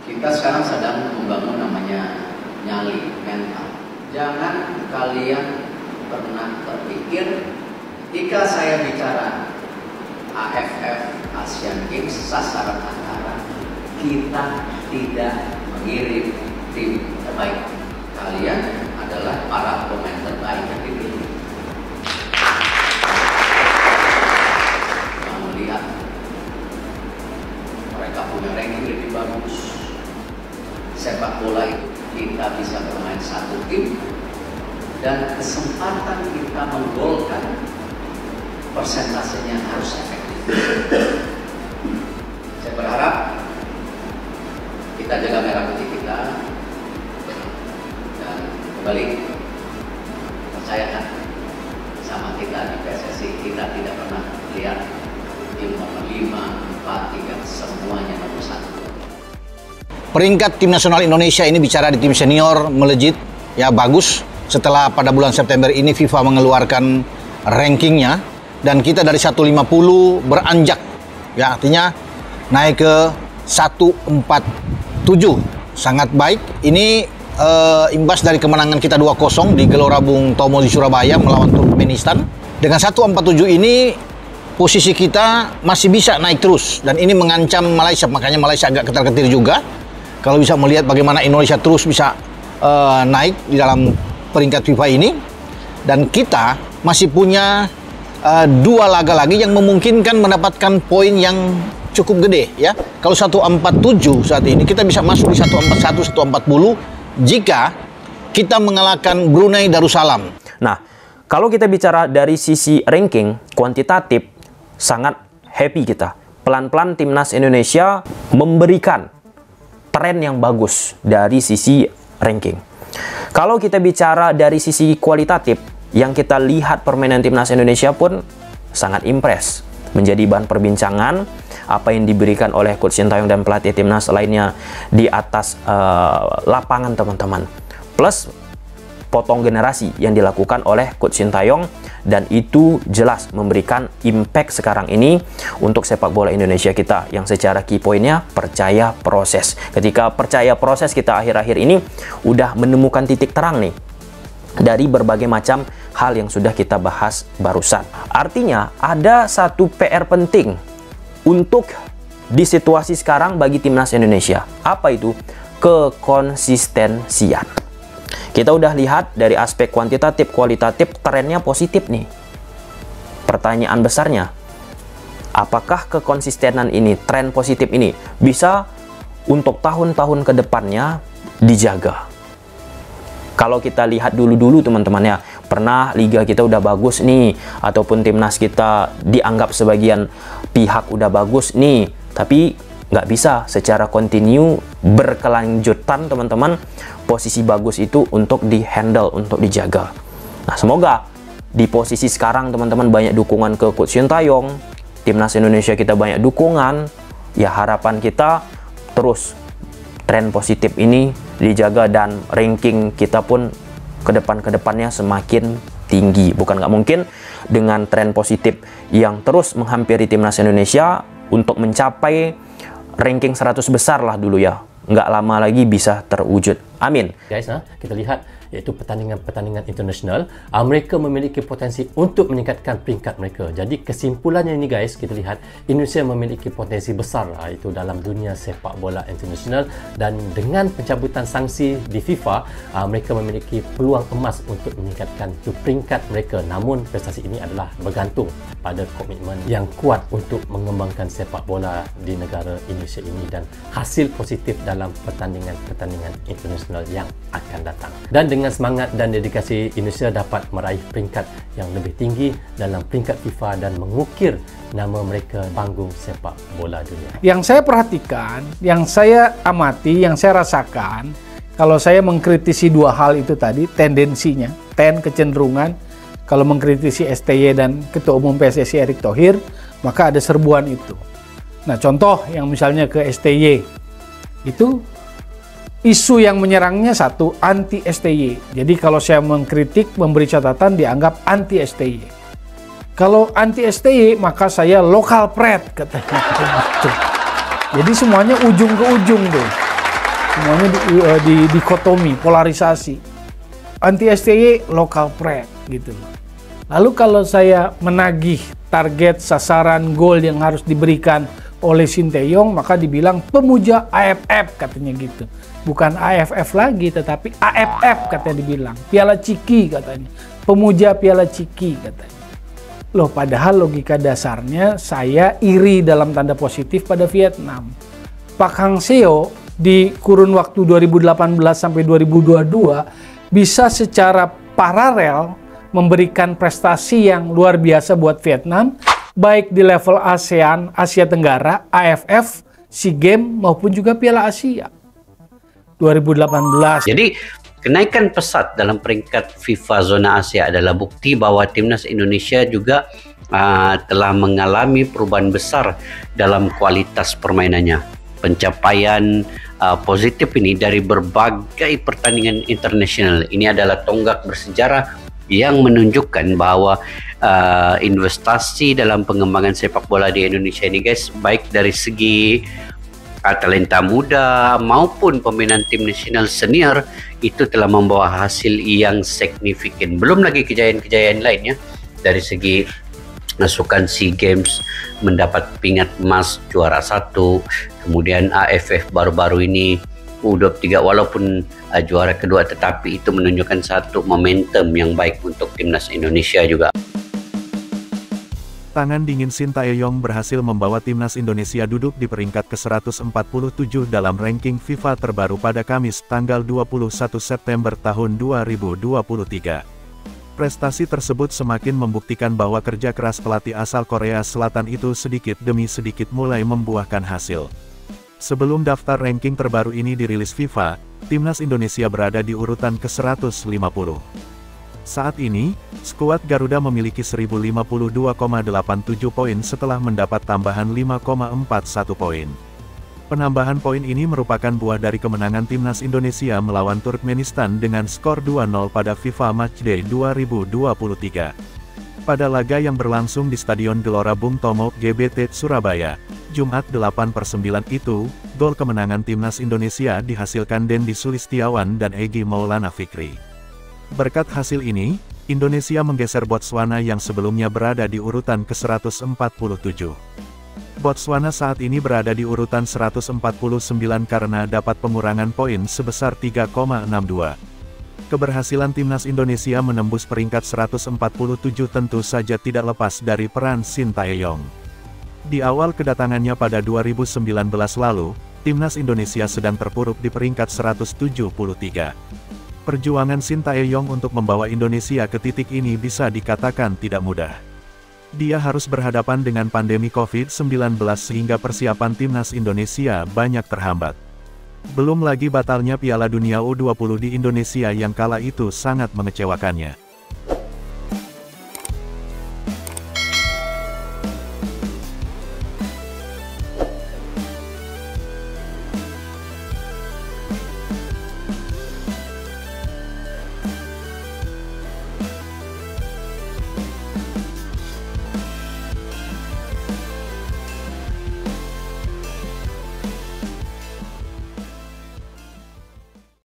Kita sekarang sedang membangun namanya nyali mental. Jangan kalian pernah terpikir ketika saya bicara AFF Asian Games sasaran antara, kita tidak mengirim tim terbaik. Kalian adalah para pemain terbaik yang dipilih. Yang melihat mereka punya ranking lebih bagus. Sepak bola itu kita bisa bermain satu tim dan kesempatan kita menggolkan persentasenya harus efektif. Saya berharap kita jaga merah putih kita dan kembali percayakan sama kita di PSSI. Kita tidak pernah lihat tim nomor 5, 4, 3 semuanya nomor 1. Peringkat tim nasional Indonesia ini bicara di tim senior melejit, ya bagus. Setelah pada bulan September ini FIFA mengeluarkan rankingnya dan kita dari 150 beranjak, ya artinya naik ke 147, sangat baik. Ini imbas dari kemenangan kita 2-0 di Gelora Bung Tomo di Surabaya melawan Turkmenistan. Dengan 147 ini posisi kita masih bisa naik terus dan ini mengancam Malaysia, makanya Malaysia agak ketar-ketir juga. Kalau bisa melihat bagaimana Indonesia terus bisa naik di dalam peringkat FIFA ini, dan kita masih punya 2 laga lagi yang memungkinkan mendapatkan poin yang cukup gede, ya. Kalau 147 saat ini kita bisa masuk di 141, 140 jika kita mengalahkan Brunei Darussalam. Nah, kalau kita bicara dari sisi ranking kuantitatif, sangat happy kita. Pelan-pelan timnas Indonesia memberikan tren yang bagus dari sisi ranking. Kalau kita bicara dari sisi kualitatif, yang kita lihat permainan timnas Indonesia pun sangat impress. Menjadi bahan perbincangan apa yang diberikan oleh Coach Sintayong dan pelatih timnas lainnya di atas lapangan, teman-teman. Plus potong generasi yang dilakukan oleh Coach Sintayong, dan itu jelas memberikan impact sekarang ini untuk sepak bola Indonesia kita yang secara key pointnya percaya proses. Ketika percaya proses, kita akhir-akhir ini udah menemukan titik terang nih dari berbagai macam hal yang sudah kita bahas barusan. Artinya ada satu PR penting untuk di situasi sekarang bagi timnas Indonesia. Apa itu? Kekonsistensian. Kita udah lihat dari aspek kuantitatif, kualitatif, trennya positif nih. Pertanyaan besarnya, apakah kekonsistenan ini, tren positif ini, bisa untuk tahun-tahun ke depannya dijaga? Kalau kita lihat dulu-dulu teman-teman ya, pernah liga kita udah bagus nih, ataupun timnas kita dianggap sebagian pihak udah bagus nih, tapi nggak bisa secara kontinu berkelanjutan teman-teman. Posisi bagus itu untuk di-handle, untuk dijaga. Nah, semoga di posisi sekarang teman-teman banyak dukungan ke Coach Sintayong, timnas Indonesia kita banyak dukungan, ya harapan kita terus tren positif ini dijaga dan ranking kita pun ke depannya semakin tinggi. Bukan nggak mungkin dengan tren positif yang terus menghampiri timnas Indonesia untuk mencapai ranking 100 besar lah dulu ya. Nggak lama lagi bisa terwujud. Amin. Guys, kita lihat iaitu pertandingan-pertandingan internasional, mereka memiliki potensi untuk meningkatkan peringkat mereka. Jadi kesimpulannya ini guys, kita lihat Indonesia memiliki potensi besar itu dalam dunia sepak bola internasional, dan dengan pencabutan sanksi di FIFA, mereka memiliki peluang emas untuk meningkatkan peringkat mereka. Namun prestasi ini adalah bergantung pada komitmen yang kuat untuk mengembangkan sepak bola di negara Indonesia ini dan hasil positif dalam pertandingan-pertandingan internasional yang akan datang. Dan dengan semangat dan dedikasi, Indonesia dapat meraih peringkat yang lebih tinggi dalam peringkat FIFA dan mengukir nama mereka panggung sepak bola dunia. Yang saya perhatikan, yang saya amati, yang saya rasakan, kalau saya mengkritisi 2 hal itu tadi, tendensinya, kecenderungan, kalau mengkritisi STY dan Ketua Umum PSSI Erick Thohir, maka ada serbuan itu. Nah, contoh yang misalnya ke STY, itu isu yang menyerangnya satu, anti STY. Jadi kalau saya mengkritik, memberi catatan, dianggap anti STY. Kalau anti STY maka saya lokal pret katanya. Gitu. Jadi semuanya ujung ke ujung tuh. Semuanya di dikotomi, polarisasi. Anti STY lokal pret gitu loh. Lalu kalau saya menagih target sasaran goal yang harus diberikan oleh Sinteyong, maka dibilang pemuja AFF katanya gitu. Bukan AFF lagi tetapi AFF katanya dibilang. Piala Ciki katanya. Pemuja Piala Ciki katanya. Loh, padahal logika dasarnya saya iri dalam tanda positif pada Vietnam. Pak Hang Seo di kurun waktu 2018 sampai 2022 bisa secara paralel memberikan prestasi yang luar biasa buat Vietnam, baik di level ASEAN, Asia Tenggara, AFF, SEA Games maupun juga Piala Asia 2018. Jadi kenaikan pesat dalam peringkat FIFA zona Asia adalah bukti bahwa timnas Indonesia juga telah mengalami perubahan besar dalam kualitas permainannya. Pencapaian positif ini dari berbagai pertandingan internasional ini adalah tonggak bersejarah yang menunjukkan bahwa investasi dalam pengembangan sepak bola di Indonesia ini guys, baik dari segi talenta muda maupun pembinaan tim nasional senior itu telah membawa hasil yang signifikan. Belum lagi kejayaan-kejayaan lainnya dari segi masukkan SEA Games, mendapat pingat emas juara 1, kemudian AFF baru-baru ini U23 walaupun juara kedua, tetapi itu menunjukkan satu momentum yang baik untuk timnas Indonesia juga. Tangan dingin Sintayong berhasil membawa timnas Indonesia duduk di peringkat ke-147 dalam ranking FIFA terbaru pada Kamis tanggal 21 September tahun 2023. Prestasi tersebut semakin membuktikan bahwa kerja keras pelatih asal Korea Selatan itu sedikit demi sedikit mulai membuahkan hasil. Sebelum daftar ranking terbaru ini dirilis FIFA, timnas Indonesia berada di urutan ke-150. Saat ini, skuad Garuda memiliki 1052,87 poin setelah mendapat tambahan 5,41 poin. Penambahan poin ini merupakan buah dari kemenangan timnas Indonesia melawan Turkmenistan dengan skor 2-0 pada FIFA Matchday 2023. Pada laga yang berlangsung di Stadion Gelora Bung Tomo, GBT, Surabaya, Jumat 8/9 itu, gol kemenangan timnas Indonesia dihasilkan Dendi Sulistiawan dan Egy Maulana Fikri. Berkat hasil ini, Indonesia menggeser Botswana yang sebelumnya berada di urutan ke-147. Botswana saat ini berada di urutan 149 karena dapat pengurangan poin sebesar 3,62. Keberhasilan timnas Indonesia menembus peringkat 147 tentu saja tidak lepas dari peran Sintayong. Di awal kedatangannya pada 2019 lalu, timnas Indonesia sedang terpuruk di peringkat 173. Perjuangan Sintayong untuk membawa Indonesia ke titik ini bisa dikatakan tidak mudah. Dia harus berhadapan dengan pandemi COVID-19 sehingga persiapan timnas Indonesia banyak terhambat. Belum lagi batalnya Piala Dunia U20 di Indonesia yang kala itu sangat mengecewakannya.